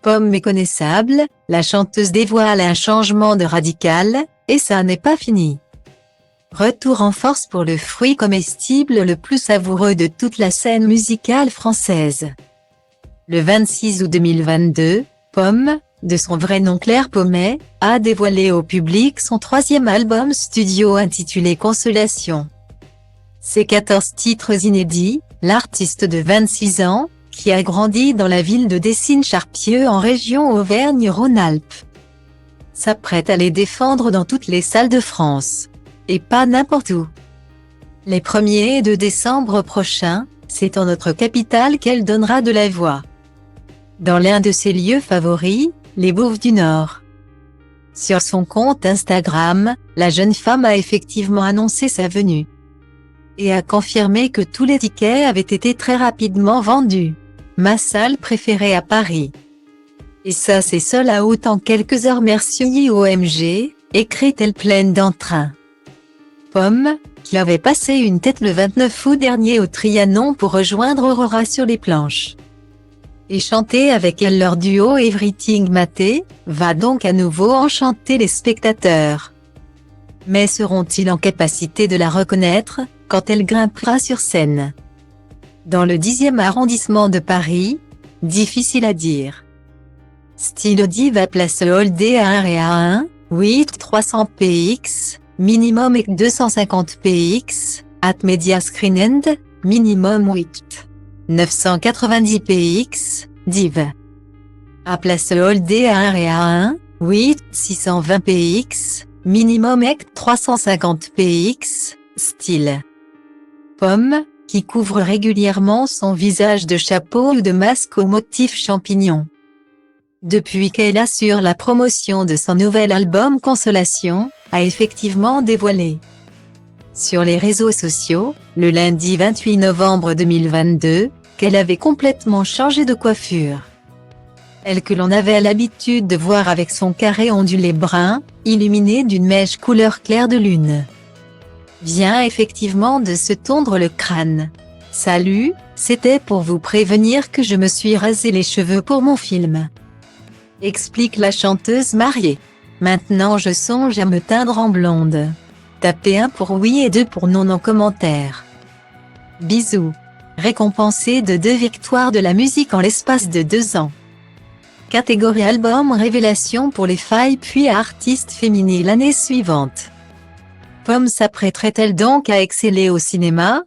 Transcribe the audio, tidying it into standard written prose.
Pomme méconnaissable, la chanteuse dévoile un changement de radical, et ça n'est pas fini. Retour en force pour le fruit comestible le plus savoureux de toute la scène musicale française. Le 26 août 2022, Pomme, de son vrai nom Claire Pommet, a dévoilé au public son 3e album studio intitulé Consolation. Ces 14 titres inédits, l'artiste de 26 ans, qui a grandi dans la ville de Décines-Charpieu en région Auvergne-Rhône-Alpes, s'apprête à les défendre dans toutes les salles de France. Et pas n'importe où. Les 1er et 2 décembre prochains, c'est en notre capitale qu'elle donnera de la voix. Dans l'un de ses lieux favoris, les Bouves du Nord. Sur son compte Instagram, la jeune femme a effectivement annoncé sa venue. Et a confirmé que tous les tickets avaient été très rapidement vendus. Ma salle préférée à Paris. Et ça c'est seul à autant quelques heures merci OMG, écrit-elle pleine d'entrain. Pomme, qui avait passé une tête le 29 août dernier au Trianon pour rejoindre Aurora sur les planches et chanter avec elle leur duo Everything Maté, va donc à nouveau enchanter les spectateurs. Mais seront-ils en capacité de la reconnaître, quand elle grimpera sur scène? Dans le 10e arrondissement de Paris, difficile à dire. Style Diva Place Holdé à 1 et à 1, 8 300 px, minimum et 250 px, at Media Screen End, minimum 8 990 px, div. À Place Holdé à 1 et à 1, 8 620 px, minimum et 350 px, style. Pomme, qui couvre régulièrement son visage de chapeau ou de masque au motif champignon. Depuis qu'elle assure la promotion de son nouvel album Consolation, a effectivement dévoilé sur les réseaux sociaux, le lundi 28 novembre 2022, qu'elle avait complètement changé de coiffure. Elle que l'on avait l'habitude de voir avec son carré ondulé brun, illuminé d'une mèche couleur clair de lune, vient effectivement de se tondre le crâne. Salut, c'était pour vous prévenir que je me suis rasé les cheveux pour mon film. Explique la chanteuse mariée. Maintenant je songe à me teindre en blonde. Tapez 1 pour oui et 2 pour non en commentaire. Bisous. Récompensée de 2 victoires de la musique en l'espace de 2 ans. Catégorie album révélation pour les failles puis artiste féminine l'année suivante. Pomme s'apprêterait-elle donc à exceller au cinéma?